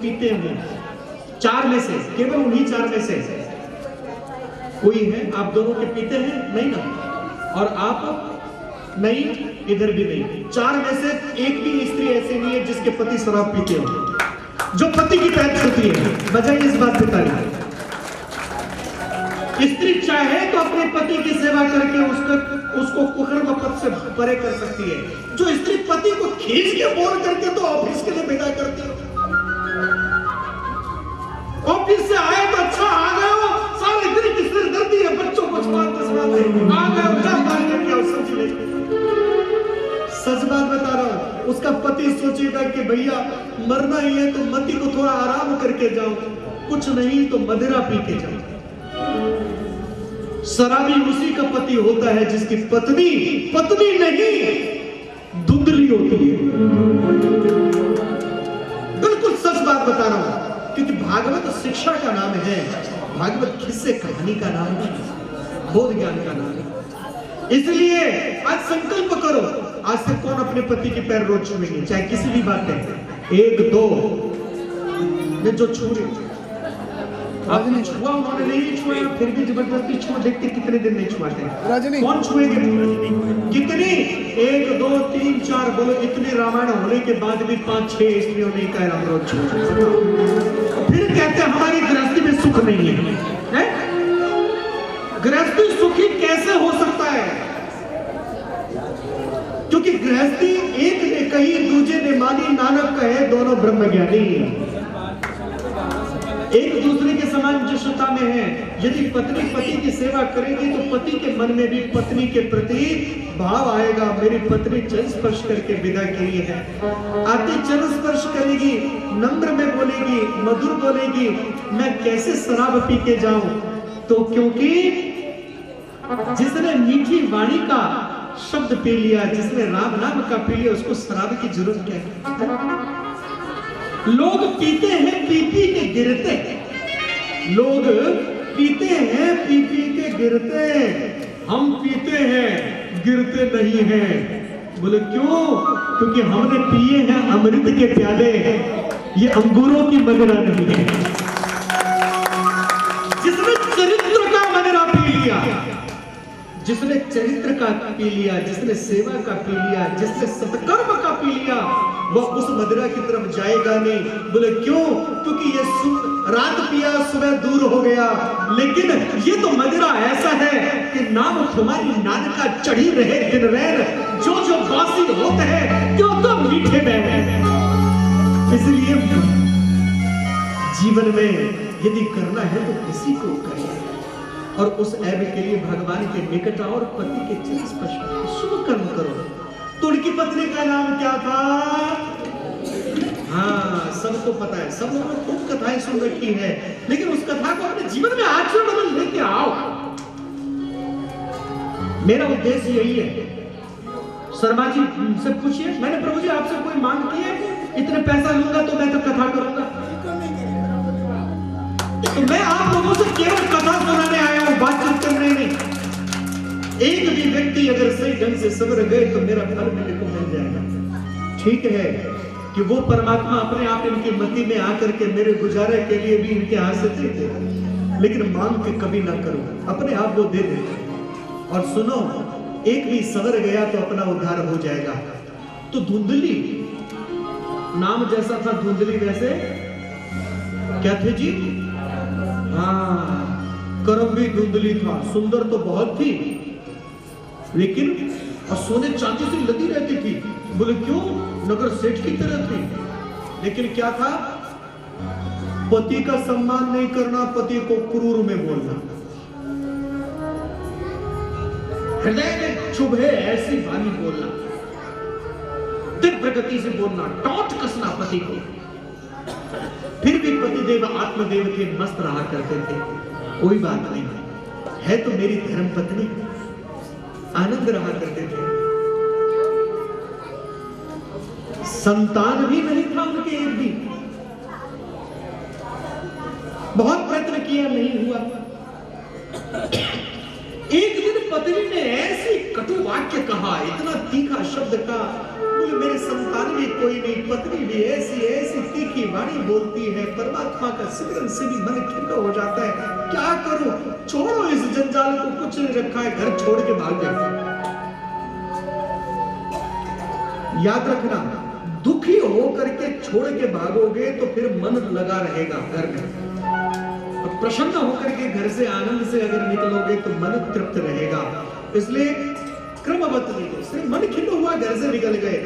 पीते हैं, चार में से केवल उन्हीं चार में से कोई है आप दोनों के पीते हैं नहीं ना, और आप नहीं, इधर भी नहीं। चार में से एक भी स्त्री ऐसी नहीं है जिसके पति शराब पीते हो, जो पति की पैर छूती है। बजाय इस बात पे तारीफ, स्त्री चाहे तो अपने पति की सेवा करके उसको कुकर्म पद से परे कर सकती है। जो स्त्री पति को खींच के बोर करके तो ऑफिस के लिए विदा करती है, ऑफिस से आए तो अच्छा आ गए हो, सारे दिन की सिरदर्दी है, बच्चों को छुआते आ गए हो, क्या मारने क्या समझ ले। सच बात बता रहा हूं, उसका पति सोचेगा कि भैया मरना ही है तो मती को थोड़ा आराम करके जाओ, कुछ नहीं तो मदिरा पी के जाओ। शराबी उसी का पति होता है जिसकी पत्नी नहीं धुंधली होती है। बिल्कुल सच बात बता रहा हूं, क्योंकि भागवत शिक्षा का नाम है, भागवत किस्से कहानी का नाम नहीं, बोध ज्ञान का नाम है। इसलिए आज संकल्प करो, आज से कौन अपने पति के पैर रोज छूएंगे, चाहे किसी भी बात में। एक दो ने जो छू रहे, आपने छुआ, उन्होंने नहीं छुआ, फिर भी जबरदस्ती छुआ, देखते कितने दिन नहीं छुआते। कौन छुएंगे कितनी? एक दो तीन चार, बोलो इतने रामायण होने के बाद भी 5-6 स्त्रियों ने कहा हम रोज छुआ। फिर कहते हैं हमारी गृहस्थी में सुख नहीं है। गृहस्थी सुखी कैसे हो सकता है? क्योंकि गृहस्थी एक ने कही दूसरे ने मानी, नानक कहे दोनों ब्रह्मज्ञानी, एक दूसरे के सामंजस्यता में है। यदि पत्नी पति की सेवा करेगी तो पति के मन में भी पत्नी के प्रति भाव आएगा, मेरी पत्नी चरण स्पर्श करके विदा की है, आती चरण स्पर्श करेगी, नम्र में बोलेगी, मधुर बोलेगी, मैं कैसे शराब पी के जाऊं? तो क्योंकि जिसने मीठी वाणी का शब्द पी लिया, जिसने राम नाम का पी लिया, उसको शराब की जरूरत क्या है? लोग पीते हैं पी पी के गिरते, लोग पीते हैं पी पी के गिरते, हम पीते हैं गिरते नहीं हैं। बोले क्यों? क्योंकि हमने पिए हैं अमृत के प्याले, ये अंगूरों की मदिरा नहीं है। जिसने चरित्र का मदिरा पी लिया, जिसने चरित्र का पी लिया, जिसने सेवा का पी लिया, जिसने सत्कर्म का पी लिया, वह उस मदिरा की तरफ जाएगा नहीं। बोले क्यों? क्योंकि ये रात पिया सुबह दूर हो गया, लेकिन ये तो मदिरा ऐसा है कि नाम तुम्हारी नानका चढ़ी रहे दिन रैन, जो जो बासी होते हैं क्यों तो मीठे में। इसलिए जीवन में यदि करना है तो किसी को करें, और उस ऐब के लिए भगवान के निकट आओ और पति के चरण स्पर्श करो, शुभ कर्म करो। तो उनकी पत्नी का नाम क्या था? हाँ, सबको पता है, सब लोगों ने खूब कथाएं सुन रखी है, लेकिन उस कथा को अपने जीवन में आचरण में लेके आओ। मेरा उद्देश्य यही है। शर्मा जी से पूछिए, मैंने प्रभु जी आपसे कोई मांग की है? इतने पैसा लूंगा तो मैं तो कथा करूंगा। तो मैं आप लोगों से केवल कथा सुनाने आया हूं, बातचीत करने नहीं। एक भी व्यक्ति अगर सही ढंग से सब्र गए तो मेरा फल मेरे को मिल जाएगा। ठीक है कि वो परमात्मा अपने आप इनकी मति में आकर के मेरे गुजारे के लिए भी इनके हाथ से दे दे, लेकिन मांग के कभी ना करो, अपने आप वो दे दे। और सुनो, एक भी सबर गया तो अपना उद्धार हो जाएगा। तो धुंधली नाम जैसा था, धुंधली वैसे क्या थे जी? हाँ, कर्म भी धुंधली था, सुंदर तो बहुत थी, लेकिन और सोने चांदी से लदी रहती थी। बोले क्यों? नगर सेठ की तरह थी, लेकिन क्या था? पति का सम्मान नहीं करना, पति को क्रूर में बोलना, हृदय में चुभे ऐसी वाणी बोलना, तीव्र गति से बोलना, टॉट कसना पति को। फिर भी पतिदेव आत्मदेव के मस्त रहा करते थे, कोई बात नहीं है तो मेरी धर्म पत्नी, आनंद रहा करते थे। संतान भी नहीं था उनके एक भी, बहुत प्रयत्न किया नहीं हुआ। एक दिन पत्नी ने ऐसी कटु वाक्य कहा, इतना तीखा शब्द कहा, बोले मेरे संतान भी कोई नहीं, पत्नी भी ऐसी ऐसी तीखी वाणी बोलती है, परमात्मा का सिमरन से भी मन खिन्न हो जाता है, क्या करूं? छोड़ो इस जंजाल को, कुछ नहीं रखा है, घर छोड़ के भाग जाओ। याद रखना, दुखी होकर के छोड़ के भागोगे तो फिर मन लगा रहेगा घर में, और प्रसन्न होकर के घर से आनंद से अगर निकलोगे तो मन तृप्त रहेगा। इसलिए क्रमवत नहीं, सिर्फ मन खिन्न हुआ घर से निकल गए,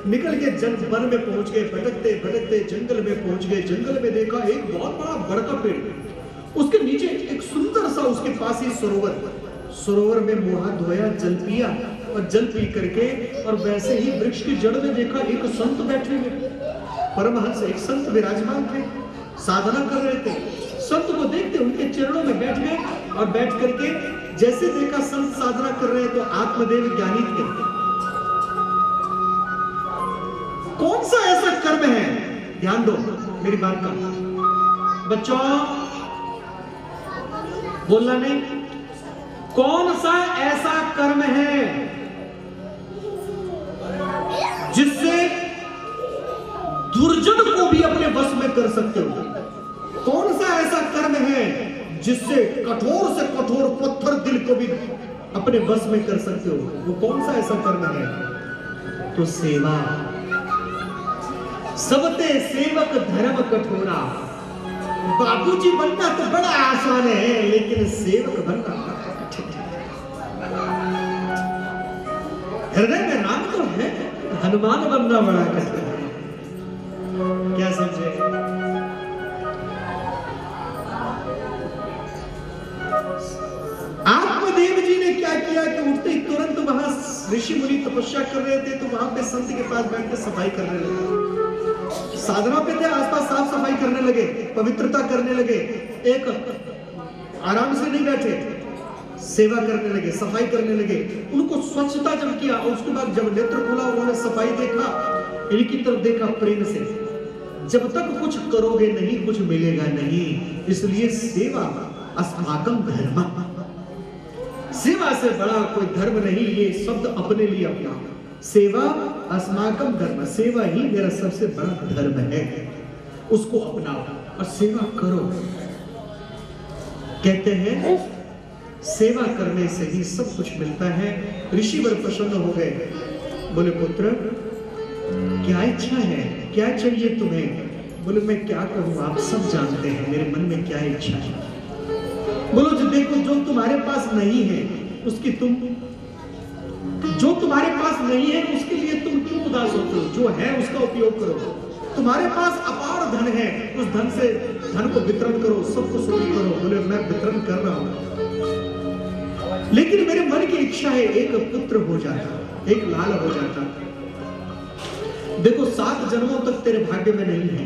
निकल के वन में पहुंच गए, भटकते भटकते जंगल में पहुंच गए। जंगल में देखा एक बहुत बड़ा बड़का पेड़, उसके नीचे एक सुंदर सा, उसके पास ही सरोवर में मुंह हाथ धोया, जल पिया, और जल पी करके और वैसे ही वृक्ष की जड़ में देखा एक संत बैठे हुए, परमहंस एक संत विराजमान थे, साधना कर रहे थे। संत को देखते उनके चरणों में बैठ गए, और बैठ करके जैसे देखा संत साधना कर रहे हैं तो आत्मदेव ज्ञानी थे। कौन सा ऐसा कर्म है, ध्यान दो मेरी बात का, बच्चों बोलना नहीं, कौन सा ऐसा कर्म है जिससे दुर्जन को भी अपने वश में कर सकते हो? कौन सा ऐसा कर्म है जिससे कठोर से कठोर पत्थर दिल को भी अपने वश में कर सकते हो? वो कौन सा ऐसा कर्म है? तो सेवा। सबते सेवक धर्म कठोरा। बाबूजी बनना तो बड़ा आसान है, लेकिन सेवक बनना कठिन है। हृदय में राम तो है, हनुमान बनना बड़ा कठिन है। क्या समझे? आत्मदेव जी ने क्या किया कि उठते ही तुरंत वहां ऋषि मुनि तपस्या कर रहे थे, तो वहां पे संत के पास बैठ कर सफाई करने लगे। साधना पे थे, आसपास साफ सफाई करने लगे, पवित्रता करने लगे। एक आराम से नहीं बैठे, सेवा करने लगे, सफाई करने लगे। उनको स्वच्छता जब किया, और उसके बाद जब नेत्र खुला, उन्होंने सफाई देखा, इनकी तरफ देखा प्रेम से। जब तक कुछ करोगे नहीं, कुछ मिलेगा नहीं। इसलिए सेवा अस्माकम धर्म, सेवा से बड़ा कोई धर्म नहीं। ये शब्द अपने लिए अपना, सेवा अस्माकम धर्म, सेवा ही मेरा सबसे बड़ा धर्म है। उसको अपनाओ और सेवा करो। कहते हैं सेवा करने से ही सब कुछ मिलता है। ऋषिवर प्रसन्न हो गए, बोले पुत्र क्या इच्छा है, क्या चाहिए तुम्हें? बोले मैं क्या कहूं, आप सब जानते हैं मेरे मन में क्या इच्छा है। बोलो जो देखो, जो तुम्हारे पास नहीं है उसकी तुम, जो तुम्हारे पास नहीं है उसके लिए तुम क्यों उदास होते हो? जो है उसका उपयोग करो। तुम्हारे पास अपार धन है, उस धन से धन को वितरण करो, सबको सुखी करो। बोले मैं वितरण कर रहा हूं, लेकिन मेरे मन की इच्छा है एक पुत्र हो जाता, एक लाल हो जाता। देखो 7 जन्मों तक तेरे भाग्य में नहीं है।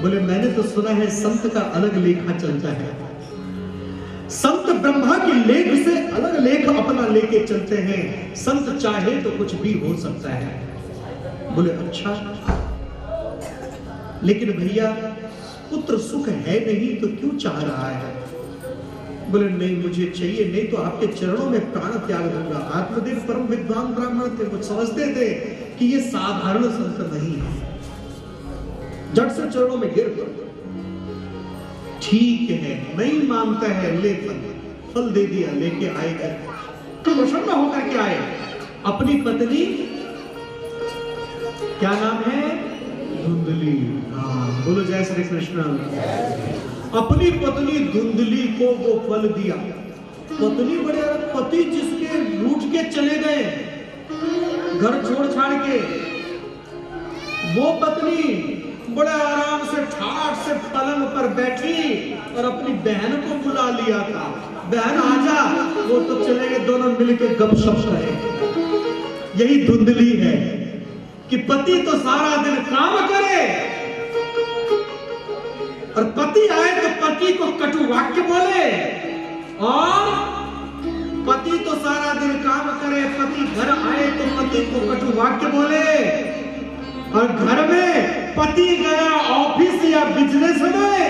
बोले मैंने तो सुना है संत का अलग लेखा चलता है, संत ब्रह्मा की लेख से अलग लेख अपना लेके चलते हैं। संत चाहे तो कुछ भी हो सकता है। बोले अच्छा, लेकिन भैया पुत्र सुख है नहीं तो क्यों चाह रहा है? बोले नहीं मुझे चाहिए, नहीं तो आपके चरणों में प्राण त्याग दूंगा। आत्मदेव परम विद्वान ब्राह्मण थे, वो समझते थे कि ये साधारण संत नहीं है। जट से चरणों में गिर पड़े, ठीक है नहीं मानता है, ले फल दे दिया, लेके आए घर। तो प्रसन्न होकर के आए। अपनी पत्नी क्या नाम है? धुंधली। हाँ बोलो जय श्री कृष्ण। अपनी पत्नी धुंधली को वो फल दिया। पत्नी बड़े, पति जिसके रूठ के चले गए घर छोड़ छाड़ के, वो पत्नी बड़े आराम से ठाट से पलंग पर बैठी और अपनी बहन को बुला लिया था। बहन आजा, वो तो चले गए, दोनों मिलके गपशप करे। यही धुंधली है कि पति तो सारा दिन काम करे और पति आए तो पति को कटु वाक्य बोले, और पति तो सारा दिन काम करे, पति घर आए तो पति को कटु वाक्य बोले। और घर में पति गया ऑफिस या बिजनेस में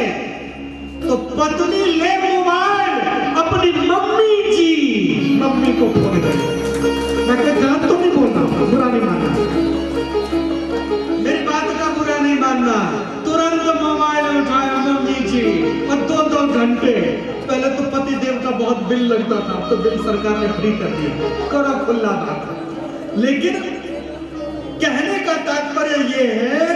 तो पत्नी ले मोबाइल अपनी मम्मी को फोन करे। मैं गलत तो नहीं बोल रहा हूं, बुरा नहीं माना। बिल लगता था, अब तो बिल सरकार ने फ्री कर दिया, करो खुला बात। लेकिन कहने का तात्पर्य ये है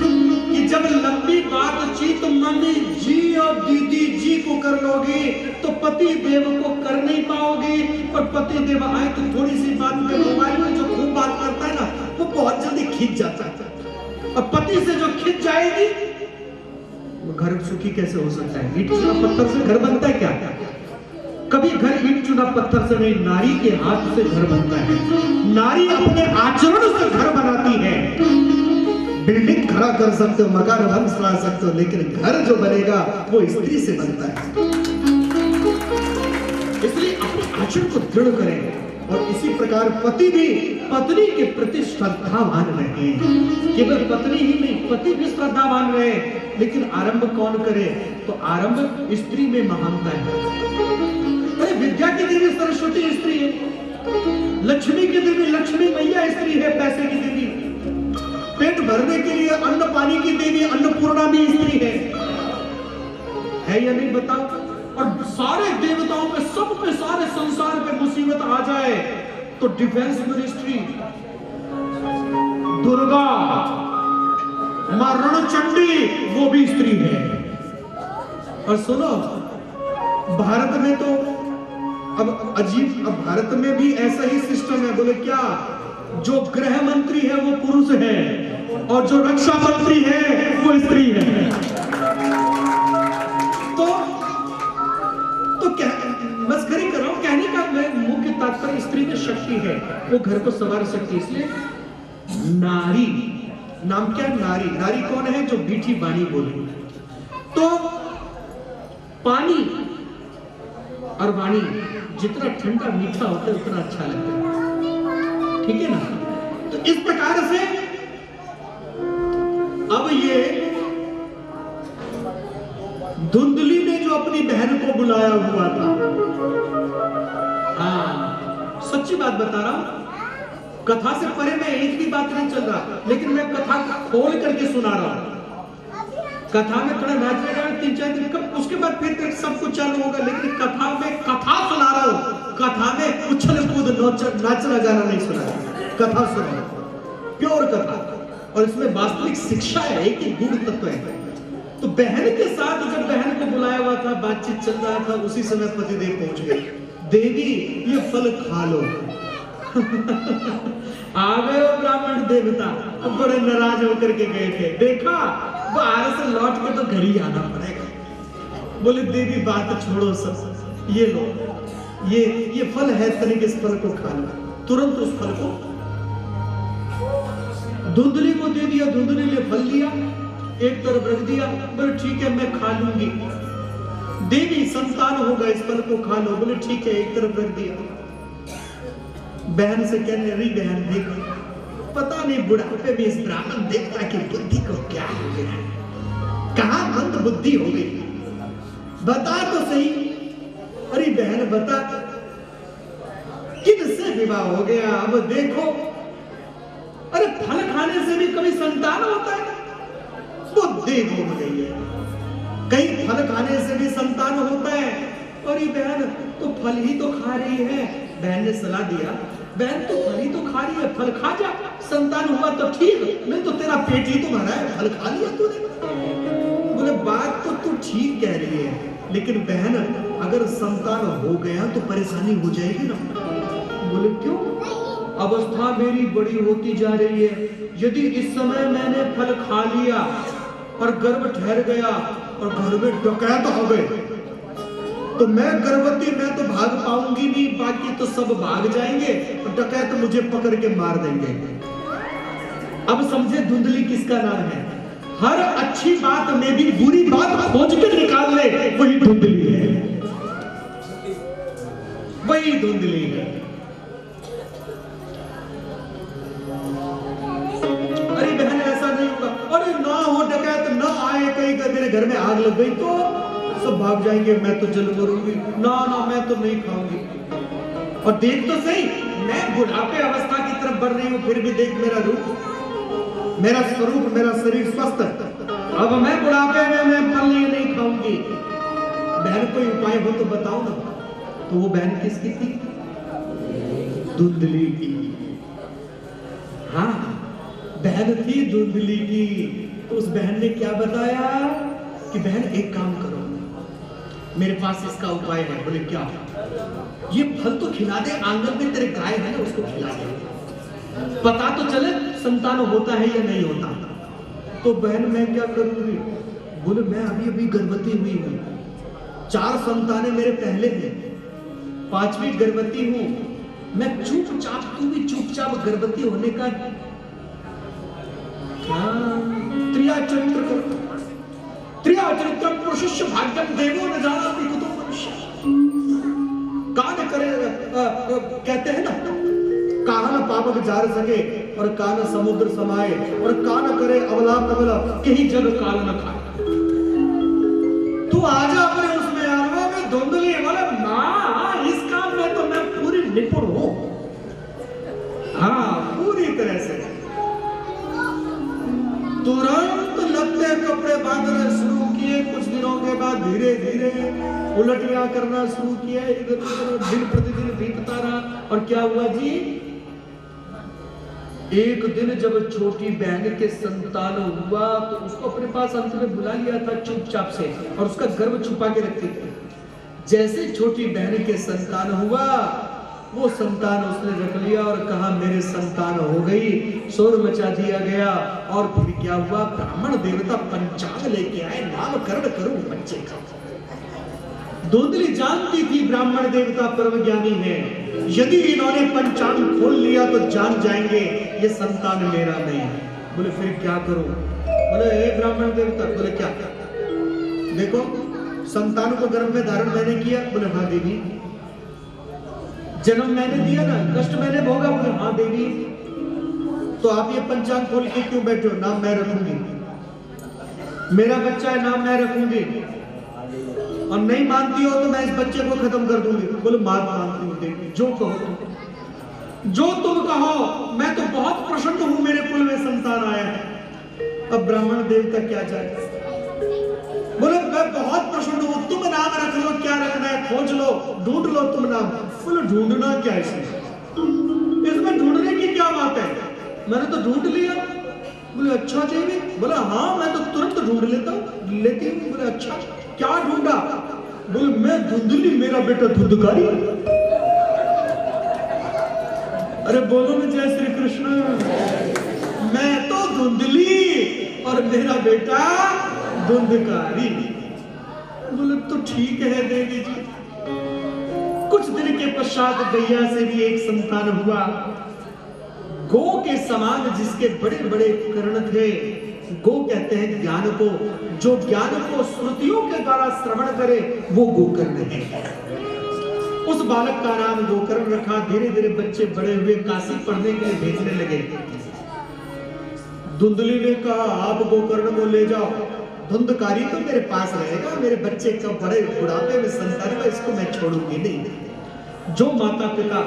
कि जब लंबी बातचीत मम्मी जी और दीदी जी को कर लोगी तो पति देव को कर नहीं पाओगी। और पति देव आए तो थोड़ी सी बात में मोबाइल में जो खूब बात करता है ना, वो बहुत जल्दी खींच जाता है। और पति से जो खींच जाएगी वो घर सुखी कैसे हो सकता है? ईंट चुना पत्थर से घर बनता है क्या? कभी घर ईंट चुना पत्थर से नहीं, नारी के हाथ से घर बनता है। नारी अपने आचरण से घर बनाती है। बिल्डिंग खड़ा कर सकते हो, मकान बना सकते हो, लेकिन घर जो बनेगा वो स्त्री से बनता है। इसलिए अपने आचरण को दृढ़ करें। और इसी प्रकार पति भी पत्नी के प्रति श्रद्धावान रहे। केवल पत्नी ही नहीं, पति भी श्रद्धावान रहे। लेकिन आरंभ कौन करे? तो आरंभ स्त्री में महानता है। अरे विद्या की देवी सरस्वती स्त्री है, लक्ष्मी की देवी लक्ष्मी मैया स्त्री है, पैसे की देवी, पेट भरने के लिए अन्न पानी की देवी अन्नपूर्णा भी स्त्री है या नहीं बताओ? और सारे देवताओं पे, सब पे, सारे संसार पे मुसीबत आ जाए तो डिफेंस मिनिस्ट्री दुर्गा मां रणचंडी वो भी स्त्री है। और सुनो, भारत में तो अब अजीब, अब भारत में भी ऐसा ही सिस्टम है। बोले क्या? जो गृह मंत्री है वो पुरुष है और जो रक्षा मंत्री है वो स्त्री है। तो क्या मस्करी कर रहा हूं? कहने का मुख्य तात्पर्य स्त्री की शक्ति है, वो घर को संवार सकती है। इसलिए नारी नाम क्या? नारी। नारी कौन है? जो मीठी वाणी बोले। तो पानी और वाणी जितना ठंडा मीठा होता है उतना अच्छा लगता है, ठीक है ना? तो इस प्रकार से अब ये धुंधली ने जो अपनी बहन को बुलाया हुआ था, हाँ सच्ची बात बता रहा हूं, कथा से परे मैं एक भी बात नहीं चल रहा, लेकिन मैं कथा खोल करके सुना रहा हूं। कथा में थोड़ा नाच लगा 3-4 दिन, उसके बाद फिर सब कुछ चालू होगा। लेकिन कथा में कथा सुना रहा हूं, कथा में उछल कूद नाचना गाना नहीं सुना रहा, कथा सुना रहा हूं, प्योर कथा। और इसमें वास्तविक शिक्षा है, एक ही गुण तत्व है। तो बहन के साथ जब बहन को बुलाया हुआ था, बातचीत चल रहा था, उसी समय पतिदेव पहुंच गए। देवी ये फल खा लो। आ गए ब्राह्मण देवता, अब बड़े नाराज होकर के गए थे। देखा बाहर से लौट के तो घर ही आना पड़ेगा। बोले देवी बात छोड़ो, सब ये लो, ये फल है, तनिक इस फल को खा लो। तुरंत उस फल को धुंधली को दे दिया। धुंधली ने फल लिया, एक तरफ रख दिया, बोले ठीक है मैं खा लूंगी। देवी संतान होगा, इस फल को खा लो। बोले ठीक है, एक तरफ रख दिया। बहन से कहने रही, बहन देखो, पता नहीं बुढ़ापे में इस ब्राह्मण देवता की बुद्धि को क्या हो गया, कहां मंद बुद्धि हो गई, बता तो सही। अरे बहन बता, किससे विवाह हो गया? अब देखो, अरे फल खाने से भी कभी संतान होता है? बुद्धि घूम गई है, कहीं फल खाने से भी संतान होता है? अरे बहन तो फल ही तो खा रही है। बहन ने सलाह दिया, बहन तो फल ही तो खा रही है, फल खा जा, संतान हुआ तो ठीक, नहीं तो तेरा पेट ही तो भरा है, फल खा लिया तूने। बोले बात तो तू ठीक कह रही है, लेकिन बहन अगर संतान हो गया तो परेशानी हो जाएगी ना। बोले क्यों? अवस्था मेरी बड़ी होती जा रही है, यदि इस समय मैंने फल खा लिया और गर्भ ठहर गया और घर में डकैत हो गए तो मैं गर्भवती, मैं तो भाग पाऊंगी नहीं, बाकी तो सब भाग जाएंगे और डकैत मुझे पकड़ के मार देंगे। अब समझे धुंधली किसका नाम है? हर अच्छी बात में भी बुरी बात खोज के निकाल ले, वही धुंधली है, वही धुंधली है। अरे बहन ऐसा नहीं होगा, अरे ना हो डकैत, ना आए, कहीं का तेरे घर में आग लग गई तो सब भाग जाएंगे, मैं तो जल मरूंगी, ना ना मैं तो नहीं खाऊंगी। और देख तो सही, मैं बुढ़ापे अवस्था की तरफ बढ़ रही हूं, फिर भी देख मेरा रूप, मेरा स्वरूप, मेरा शरीर स्वस्थ। अब मैं बुढ़ापे में मैं फल नहीं खाऊंगी। बहन कोई उपाय हो तो बताओ ना। तो वो बहन किसकी थी? धुंधली की। हाँ, बहन थी धुंधली की। तो उस बहन ने क्या बताया कि बहन एक काम करो, मेरे पास इसका उपाय है। बोले क्या? ये फल तो खिला दे, आंगन में तेरे गाय है ना, उसको खिला दे, पता तो चले संतान होता है या नहीं होता। तो बहन मैं क्या करूंगी? बोले मैं अभी अभी गर्भवती हुई हूं, 4 संतानें मेरे पहले हैं, 5वीं गर्भवती हूं, मैं चुपचाप, तू भी चुपचाप गर्भवती होने का त्रियाचरित्रम पुरुषस्य भाग्यम देवो न जानाति कुतो मनुष्य। कान करे, कहते हैं ना, कान पावक जार सके और कान समुद्र समाये, और कान करे अवला कमला कहीं जग काल न खाए। तू आजा अपने उसमें आरवा में धुंधली वाला ना, इस काम में तो मैं पूरी निपुण हूं। हाँ, पूरी तरह से। तुरंत लगते कपड़े बांधना शुरू किए। कुछ दिनों के बाद धीरे धीरे उलटियां करना शुरू किया। इधर उधर दिन प्रतिदिन बीतता रहा। और क्या हुआ जी? एक दिन जब छोटी बहन के संतान हुआ तो उसको अपने पास अंत में बुला लिया था चुपचाप से, और उसका गर्भ छुपा के रखती थी। जैसे छोटी बहन के संतान हुआ, वो संतान उसने रख लिया और कहा मेरे संतान हो गई, शोर मचा दिया गया। और फिर क्या हुआ? ब्राह्मण देवता पंचांग लेके आए, नामकरण करूं बच्चे का। धुंधली जानती थी ब्राह्मण देवता परम ज्ञानी है, यदि इन्होंने पंचांग खोल लिया तो जान जाएंगे ये संतान मेरा नहीं है। बोले फिर क्या करूं? बोले हे ब्राह्मण देवता। बोले क्या? देखो, संतान को गर्भ में धारण मैंने किया। बोले हाँ देवी। जन्म मैंने दिया ना, कष्ट मैंने भोगा। बोले हाँ देवी। तो आप ये पंचांग खोल के क्यों बैठे हो? नाम मैं रखूंगी, मेरा बच्चा है, नाम मैं रखूंगी, और नहीं मानती हो तो मैं इस बच्चे को खत्म कर दूंगी। बोले मात मानती हूँ देवी, जो कहो तुम, जो तुम कहो। मैं तो बहुत प्रसन्न हूं, मेरे कुल में संतान आया है। अब ब्राह्मण देवता क्या चाहे? बोले मैं बहुत प्रसन्न हूं, तुम नाम रख लो, क्या रखना है खोज लो, ढूंढ लो तुम नाम। बोले ढूंढना क्या है इसमें ढूंढने की क्या बात है? मैंने तो ढूंढ लिया। बोले अच्छा देवी। बोला हाँ, मैं तो तुरंत ढूंढ लेती हूँ। बोले अच्छा, क्या ढूंढा? बोले मैं धुंधली, मेरा बेटा धुंधकारी। अरे बोलो ना जय श्री कृष्ण। मैं तो धुंधली और मेरा बेटा धुंधकारी। बोले तो ठीक है देवी जी। कुछ दिन के पश्चात गैया से भी एक संतान हुआ। गो के समान जिसके बड़े बड़े कर्ण थे, गो कहते हैं ज्ञान को, जो ज्ञान को श्रुतियों के द्वारा श्रवण करे वो गोकर्ण है। उस बालक का नाम गोकर्ण रखा। धीरे धीरे बच्चे बड़े हुए, काशी पढ़ने के लिए भेजने लगे। धुंधली ने कहा आप गोकर्ण को ले जाओ, धुंधकारी तो मेरे पास रहेगा, मेरे बच्चे का बड़े बुढ़ापे में संतान है, इसको मैं छोड़ूंगी नहीं। जो माता पिता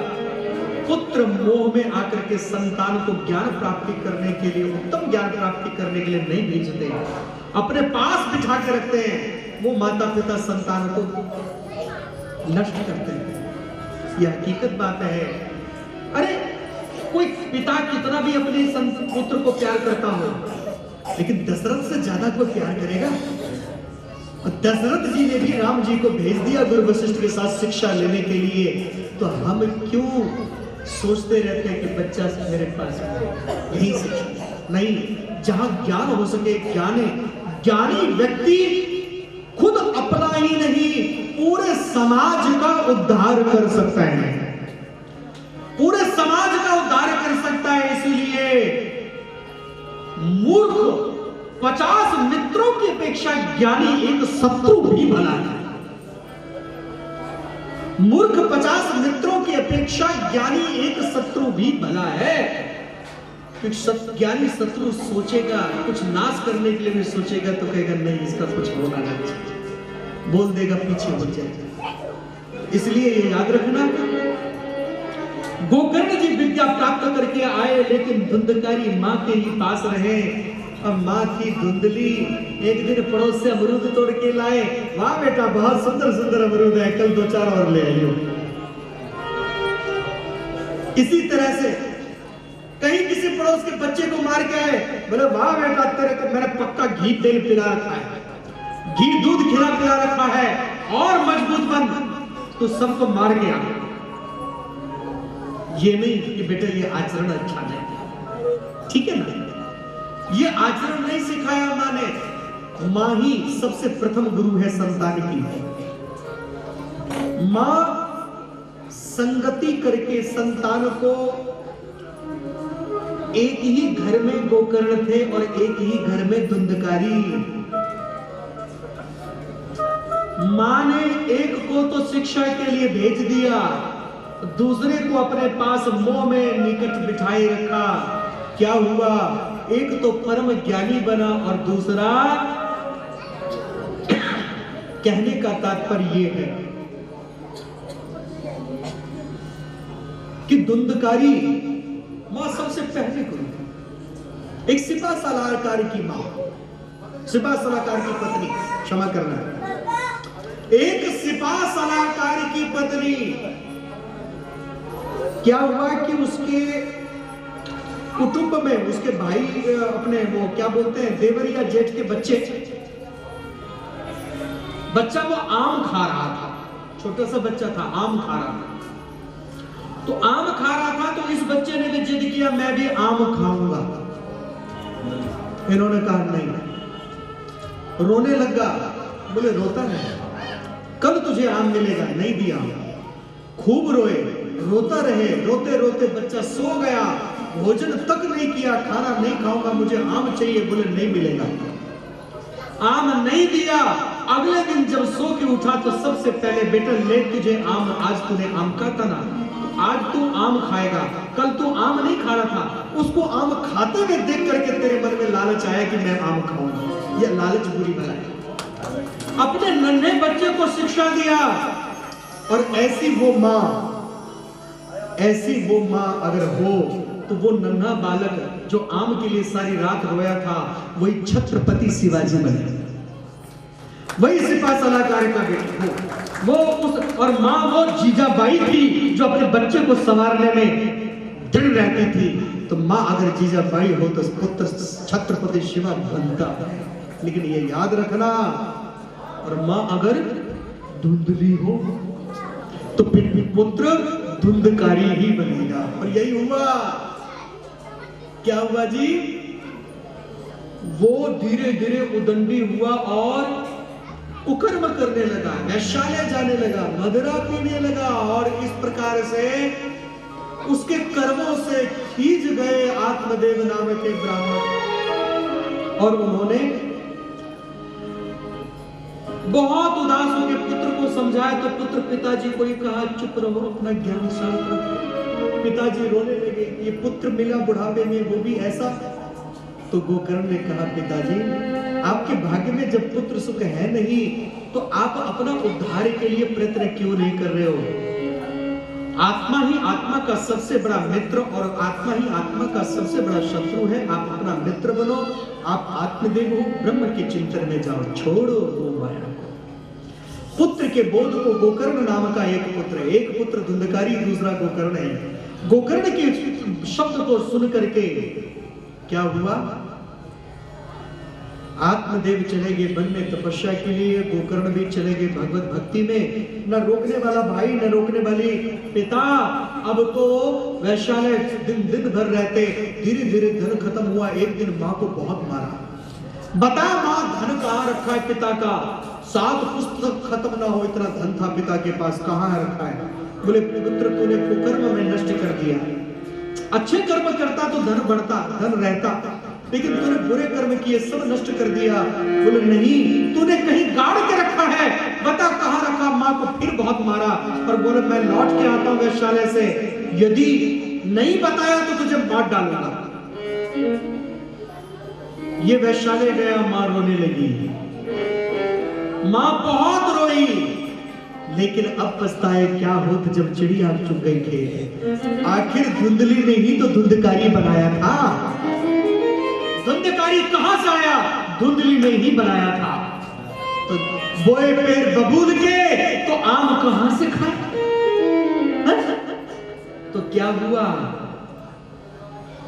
पुत्र मोह में आकर के संतान को ज्ञान प्राप्ति करने के लिए, उत्तम ज्ञान प्राप्ति करने के लिए नहीं भेजते, अपने पास बिठा के रखते हैं, वो माता पिता संतान को नष्ट करते हैं। यह हकीकत बात है। अरे कोई पिता कितना भी अपने पुत्र को प्यार करता हो, लेकिन दशरथ से ज्यादा कोई प्यार करेगा? दशरथ जी ने भी राम जी को भेज दिया गुरु वशिष्ठ के साथ शिक्षा लेने के लिए। तो हम क्यों सोचते रहते हैं कि बच्चा मेरे पास यही शिक्षा नहीं? जहां ज्ञान हो सके, ज्ञानी व्यक्ति खुद अपना ही नहीं पूरे समाज का उद्धार कर सकता है, पूरे समाज का उद्धार कर सकता है। इसलिए मूर्ख 50 मित्रों की अपेक्षा ज्ञानी एक शत्रु भी भला है। मूर्ख 50 मित्रों की अपेक्षा ज्ञानी एक शत्रु भी भला है। ज्ञानी शत्रु सोचेगा, कुछ नाश करने के लिए भी सोचेगा तो कहेगा नहीं इसका कुछ होना नहीं चाहिए, बोल देगा पीछे हो जाएगा। इसलिए ये याद रखना, गोकर्ण जी विद्या प्राप्त करके आए लेकिन धुंधकारी मां के ही पास रहे। अब माँ थी धुंधली। एक दिन पड़ोस से अमरूद तोड़ के लाए, वाह बेटा बहुत सुंदर सुंदर अमरूद है, कल 2-4 और ले आइयो। इसी तरह से कहीं किसी पड़ोस के बच्चे को मार के आए, बोले वाह बेटा तेरे को मैंने पक्का घी तेल पिला रखा है, घी दूध खिला पिला रखा है, और मजबूत बन, तो सबको मार के आ। ये नहीं कि बेटा ये आचरण अच्छा नहीं, ठीक है ना, ये आचरण नहीं सिखाया माँ ने। माँ ही सबसे प्रथम गुरु है संतान की। माँ संगति करके संतान को, एक ही घर में गोकर्ण थे और एक ही घर में धुंधकारी। माँ ने एक को तो शिक्षा के लिए भेज दिया, दूसरे को अपने पास मोह में निकट बिठाए रखा। क्या हुआ, एक तो परम ज्ञानी बना और दूसरा, कहने का तात्पर्य यह है कि धुंधकारी मां सबसे पहले गुरु। एक सिपा सलाहकार की मां, सिपा सलाहकार की पत्नी, क्षमा करना, एक सिपा सलाहकार की पत्नी। क्या हुआ कि उसके कुटुंब में उसके भाई, अपने वो क्या बोलते हैं, देवर या जेठ के बच्चा वो आम खा रहा था, छोटा सा बच्चा था, आम खा रहा था। तो आम खा रहा था तो इस बच्चे ने भी जिद किया मैं भी आम खाऊंगा। इन्होंने कहा नहीं, रोने लगा। बोले रोता नहीं, कल तुझे आम मिलेगा, नहीं दिया। खूब रोए, रोता रहे, रोते रोते बच्चा सो गया, भोजन तक नहीं किया, खाना नहीं खाऊंगा, मुझे आम चाहिए। बोले नहीं मिलेगा, आम नहीं दिया। अगले दिन जब सो के उठा तो सबसे पहले बेटा ले तुझे आम, आज तूने आम खाता ना, आज तू आम खाएगा, कल तू आम नहीं खा रहा था। उसको आम खाते हुए देख करके तेरे मन में लालच आया कि मैं आम खाऊंगा। यह लालच बुरी बला है। अपने नन्हे बच्चे को शिक्षा दिया, और ऐसी वो मां अगर हो तो वो नन्हा बालक जो आम के लिए सारी रात रोया था, वही छत्रपति शिवाजी बने, वही सिपा सलाहकार का बेटा हो वो उस, और मां वो जीजाबाई थी जो अपने बच्चे को संवारने में दृढ़ रहती थी। तो मां अगर जीजाबाई हो तो पुत्र छत्रपति शिवा बनता। लेकिन ये याद रखना, और मां अगर धुंधली हो तो फिर भी पुत्र धुंधकारी ही बनेगा। और यही हुआ। क्या हुआ जी, वो धीरे धीरे उदंडी हुआ और कुकर्म करने लगा, वैश्यालय जाने लगा, मदिरा पीने लगा, और इस प्रकार से उसके कर्मों से खींच गए आत्मदेव नाम के ब्राह्मण। और उन्होंने बहुत उदास होकर पुत्र को समझाया तो पुत्र पिताजी को ही कहा चुप रहो, अपना ज्ञान शांत रखो। पिताजी रोने लगे, ये पुत्र मिला बुढ़ापे में, वो भी ऐसा। तो गोकर्ण ने कहा पिताजी आपके भाग्य में जब पुत्र सुख है नहीं तो आप अपना उद्धार के लिए प्रयत्न क्यों नहीं कर रहे हो। आत्मा ही आत्मा का सबसे बड़ा मित्र और आत्मा ही आत्मा का सबसे बड़ा शत्रु है। आप अपना मित्र बनो, आप आत्मदेव हो, ब्रह्म के चिंतन में जाओ, छोड़ो वो माया। पुत्र के बोध को गोकर्ण नाम का एक पुत्र धुंधकारी, दूसरा गोकर्ण है। गोकर्ण के शब्द को सुन करके क्या हुआ, आत्मदेव चले गए वन में तपस्या के लिए, गोकर्ण भी चले गए भगवत भक्ति में। न रोकने वाला भाई न रोकने वाली पिता। अब तो वैश्यालय दिन भर रहते, धीरे धीरे धन खत्म हुआ। एक दिन माँ को बहुत मारा, बता माँ धन कहाँ रखा है पिता का, 7 पुस्तक खत्म ना हो इतना धन था पिता के पास, कहाँ रखा है। बोले पुत्र तूने कुकर्म में नष्ट कर दिया, अच्छे कर्म करता तो धन बढ़ता, धन रहता, लेकिन तूने बुरे कर्म किए, सब नष्ट कर दिया। बोले नहीं, तूने कहीं गाड़ के रखा है, बता कहाँ रखा। माँ को फिर बहुत मारा और बोले मैं लौट के आता हूँ वैश्यालय से, यदि नहीं बताया तो तुझे मार डालूंगा। ये वैश्यालय गया, माँ रोने लगी, माँ बहुत रोई, लेकिन अब पछताए क्या होता जब चिड़िया चुग गई खेत। आखिर धुंधली ने ही तो धुंधकारी बनाया था। धुंधकारी कहां धुंधली ने ही बनाया था। तो बोए पेड़ बबूल के तो आम कहां से खाए? तो क्या हुआ?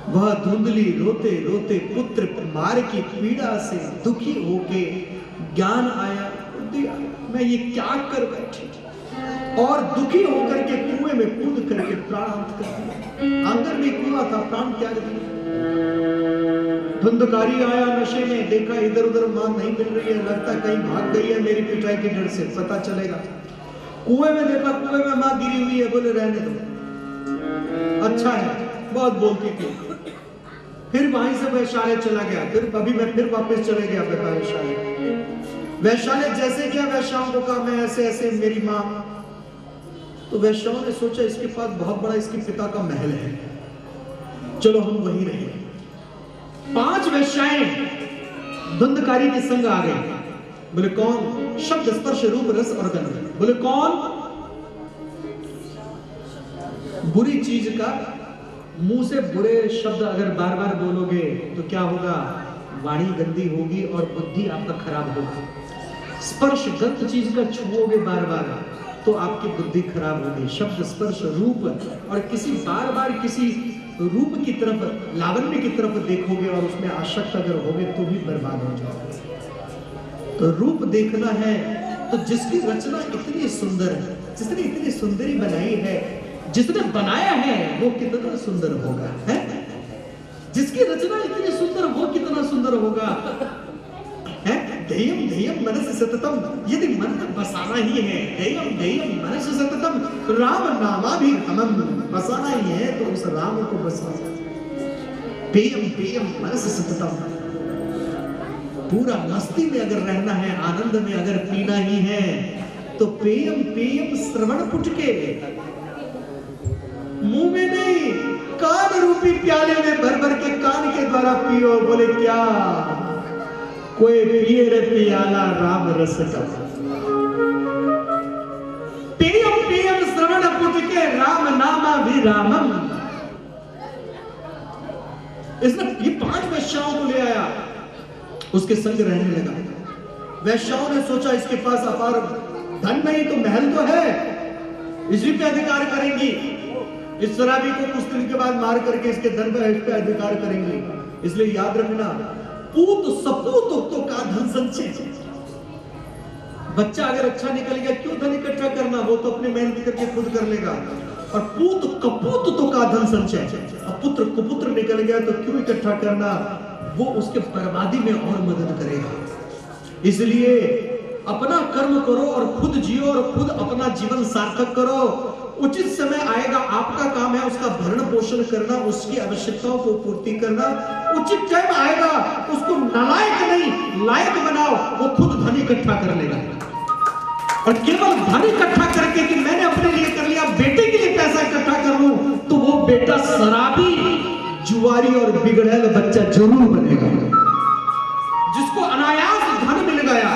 वह धुंधली रोते रोते पुत्र मार की पीड़ा से दुखी होके ज्ञान आया, मैं ये क्या कर बैठी, और दुखी होकर के कुएं में कूद करके प्राणांत कर दिया। अंदर में कुआं था, प्राण त्याग दिया। धुंधकारी आया नशे में, देखा इधर उधर मां नहीं मिल रही है, लगता कहीं भाग गई है मेरी पिटाई के डर से, पता चलेगा। कुएं में देखा, कुएं में मां गिरी हुई है, बोले रहने दो, अच्छा है, बहुत बोलती थी। फिर वहीं से वैश्यालय चला गया, फिर अभी मैं फिर वापस चले गया वैश्यालय। वैश्यालय जैसे क्या, वैश्याओं को कहा मैं ऐसे ऐसे मेरी मां, तो वैश्याओं ने सोचा इसके पास बहुत बड़ा इसके पिता का महल है, चलो हम वहीं रहेंगे। 5 वैश्याएं धुंधकारी के संग आ गई। बोले कौन? शब्द स्पर्श रूप रस और गंध। बोले कौन? बुरी चीज का मुंह से बुरे शब्द अगर बार बार बोलोगे तो क्या होगा? वाणी गंदी होगी और बुद्धि आपका खराब होगा। स्पर्श गंध चीज का छुओगे बार बार तो आपकी बुद्धि खराब होगी। शब्द स्पर्श रूप, और किसी बार बार किसी रूप की तरफ, लावण्य की तरफ देखोगे और उसमें आसक्त अगर होगे तो भी बर्बाद हो जाओगे। तो रूप देखना है तो जिसकी रचना इतनी सुंदर है, जिसने इतनी सुंदरी बनाई है, जिसने बनाया है वो कितना सुंदर होगा, है? जिसकी रचना इतनी सुंदर वो कितना सुंदर होगा, है? ध्येयम ध्येयम मनस सततम, यदि मन में बसाना ही है, ध्येयम ध्येयम मनस सततम, राम नामाभिरामम, बसाना ही है तो उस राम को बसा। पेयम पेयम मनस सततम, पूरा मस्ती में अगर रहना है, आनंद में अगर पीना ही है तो पेयम पेयम श्रवण पुटके, मुंह में नहीं कान रूपी प्याले में भर भर के कान के द्वारा पियो। बोले क्या? कोई पिए रे पियाला राम रस का, पेयम पेयम श्रवण पुटके राम नामाभिरामम। इसने ये 5 वैश्याओं को ले आया, उसके संग रहने लगा। वैश्याओं ने सोचा इसके पास अपार धन नहीं तो महल तो है, इसी पे अधिकार करेंगी, इस शराबी को कुछ दिन के बाद मार करके इसके धन पे अधिकार करेंगे। इसलिए याद रखना, पूत सपूत तो का धन संचय। बच्चा अगर अच्छा निकल गया क्यों धन इकट्ठा करना, वो तो अपने मेहनत करके खुद कर लेगा। और पूत कपूत तो का धन संचय, और पुत्र कुपुत्र निकल गया तो क्यों इकट्ठा करना, वो उसके बर्बादी में और मदद करेगा। इसलिए अपना कर्म करो और खुद जियो और खुद अपना जीवन सार्थक करो। उचित समय आएगा, आपका काम है उसका भरण पोषण करना, उसकी आवश्यकताओं को पूर्ति करना। उचित टाइम आएगा, उसको नालायक नहीं लायक बनाओ, वो खुद धन इकट्ठा कर लेगा। और केवल धन इकट्ठा करके कि मैंने अपने लिए कर लिया, बेटे के लिए पैसा इकट्ठा कर लूं, तो वो बेटा शराबी, जुआरी और बिगड़ैल बच्चा जरूर बनेगा। जिसको अनायास धन मिल गया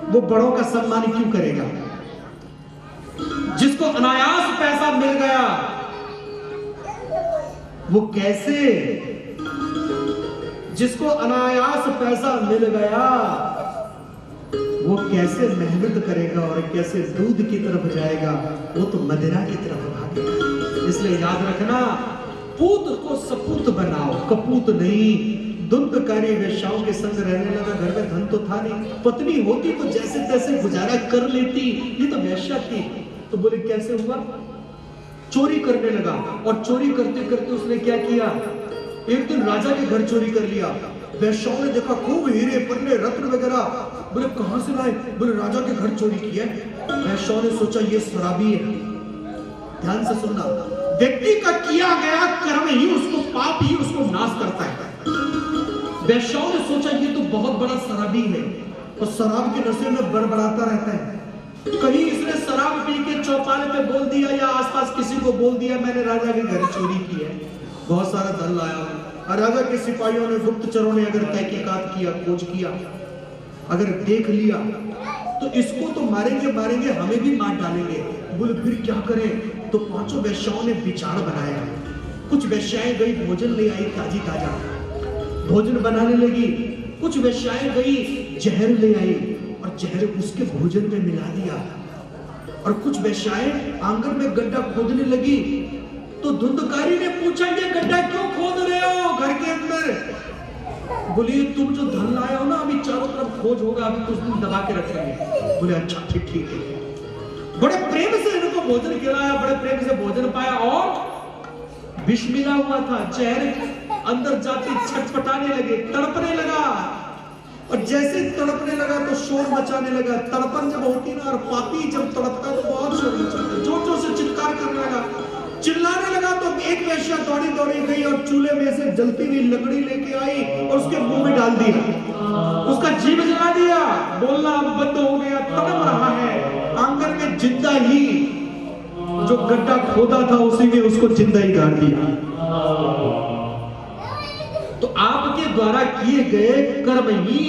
वो बड़ों का सम्मान क्यों करेगा? जिसको अनायास पैसा मिल गया वो कैसे, जिसको अनायास पैसा मिल गया वो कैसे मेहनत करेगा और कैसे दूध की तरफ जाएगा, वो तो मदिरा की तरफ भागेगा। इसलिए याद रखना, पूत को सपूत बनाओ, कपूत नहीं। धुंधकारी वेश्याओं के संग रहने लगा। घर में धन तो था नहीं, पत्नी होती तो जैसे तैसे गुजारा कर लेती, ये तो वेश्या थी। तो बोले कैसे हुआ? चोरी करने लगा, और चोरी करते करते उसने क्या किया, एक दिन राजा के घर चोरी कर लिया। वेश्याओं ने देखा खूब हीरे पन्ने रत्न वगैरह, बोले कहां से लाए? बोले राजा के घर चोरी किया। वेश्याओं ने सोचा ये शराबी है। ध्यान से सुनना, व्यक्ति का किया गया कर्म ही उसको, पाप ही उसको नाश करता है। वेश्याओं ने सोचा ये तो बहुत बड़ा शराबी है, और शराब के नशे में बड़बड़ाता रहता है। कहीं इसने शराब पी के चौपाल पे बोल दिया या आसपास किसी को बोल दिया मैंने राजा के घर चोरी की है, बहुत सारा धन लाया। और राजा के सिपाहियों ने, गुप्तचरों ने अगर तहकीकात किया, खोज किया, अगर देख लिया तो इसको तो मारेंगे मारेंगे, हमें भी मार डालेंगे। बोले फिर क्या करें? तो 5 वेश्याओं ने विचार बनाया। कुछ वेश्याएं गई, भोजन ले आई ताजी ताजा, भोजन बनाने लगी। कुछ वेश्याएं गई, जहर ले आई और जहर उसके भोजन में मिला दिया। और कुछ वेश्याएं आंगन में गड्ढा खोदने लगी, तो धुंधकारी ने पूछा, ये गड्ढा क्यों खोद रहे हो घर के अंदर? बोले, तुम जो धन लाए हो ना, अभी चारों तरफ खोज होगा, अभी कुछ दिन दबा के रखेंगे। बोले, अच्छा ठीक है। बड़े प्रेम से इनको भोजन खिलाया, बड़े प्रेम से भोजन पाया, और विष मिला हुआ था। जहर अंदर जाते छटपटाने लगे, तड़पने लगा, और जैसे तड़पने लगा तो शोर मचाने लगा। तड़पन जब होती ना, और पापी जब तड़पता तो बहुत शोर मचाता, जोर जोर से चित्कार करने लगा, चिल्लाने लगा। तो एक वेश्या दौड़ी गई और चूल्हे में से जलती हुई लकड़ी लेके आई और उसके मुंह में डाल दिया, उसका जीभ जला दिया। बोलना अब बंद हो गया, तड़प रहा है आंगन में, जिंदा ही जो गड्ढा खोदा था उसी में उसको जिंदा ही गाड़ दिया। तो आपके द्वारा किए गए कर्म ही,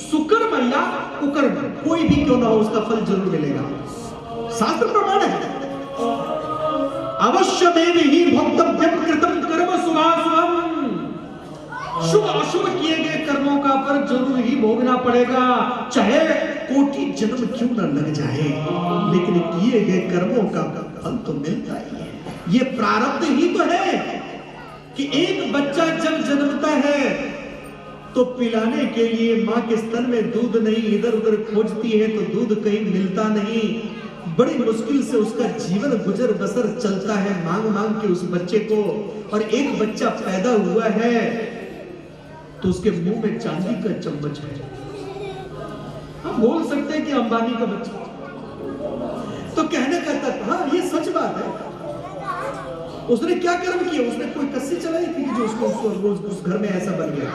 सुकर्म या कुकर्म, कोई भी क्यों ना हो, उसका फल जरूर मिलेगा। शास्त्र प्रमाण है, अवश्यमेव हि भोक्तव्यम कृतं कर्म शुभाशुभम। शुभ अशुभ किए गए कर्मों का फल जरूर ही भोगना पड़ेगा, चाहे कोटि जन्म क्यों न लग जाए, लेकिन किए गए कर्मों का फल तो मिलता ही है। ये प्रारब्ध ही तो है कि एक बच्चा जब जन्मता है तो पिलाने के लिए मां के स्तन में दूध नहीं, इधर उधर खोजती है तो दूध कहीं मिलता नहीं, बड़ी मुश्किल से उसका जीवन गुजर बसर चलता है मांग मांग के उस बच्चे को। और एक बच्चा पैदा हुआ है तो उसके मुंह में चांदी का चम्मच है। हम बोल सकते हैं कि अंबानी का बच्चा, तो कहने का तक, हाँ ये सच बात है। उसने क्या कर्म किया? उसने कोई कस्सी चलाई थी कि जो उसको उस घर में ऐसा बन गया?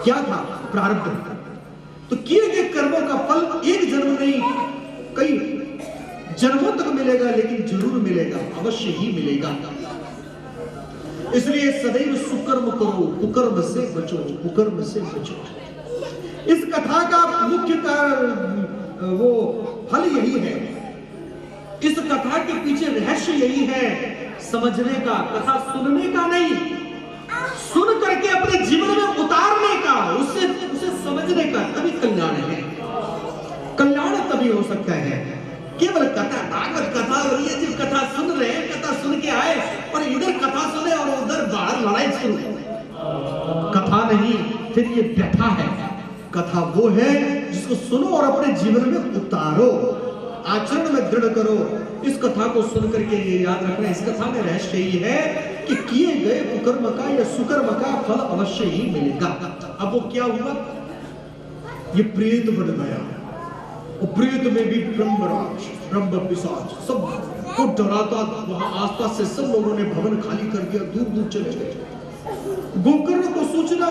क्या था? प्रारब्ध। तो किए गए कर्मों का फल एक जन्म नहीं, कई जन्मों तक मिलेगा, लेकिन जरूर मिलेगा, अवश्य ही मिलेगा। इसलिए सदैव सुकर्म करो, कुकर्म से बचो, कुकर्म से बचो। इस कथा का मुख्य कारण वो फल यही है, इस कथा के पीछे रहस्य यही है, समझने का, कथा सुनने का नहीं, सुन करके अपने जीवन में उतारने का, उसे समझने का, तभी कल्याण है। कल्याण तभी हो सकता है। केवल कथा, भागवत कथा हो रही है, जब कथा सुन रहे हैं, कथा सुन के आए और इधर कथा सुने और उधर बाहर लड़ाई शुरू, कथा नहीं, फिर ये व्यथा है। कथा वो है जिसको सुनो और अपने जीवन में उतारो, आचरण में दृढ़ करो। इस कथा को सुन करके ये याद रखना, इस कथा में रहस्य यही है कि किए गए कुकर्म का या सुकर्म का फल अवश्य ही मिलेगा। अब वो क्या हुआ? ये प्रेत बन गया, और प्रेत में भी ब्रह्मराज, ब्रह्म पिशाच सब को डराता। वहां आसपास से सब लोगों ने भवन खाली कर दिया, दूर दूर चले गए। गोकर्ण को सूचना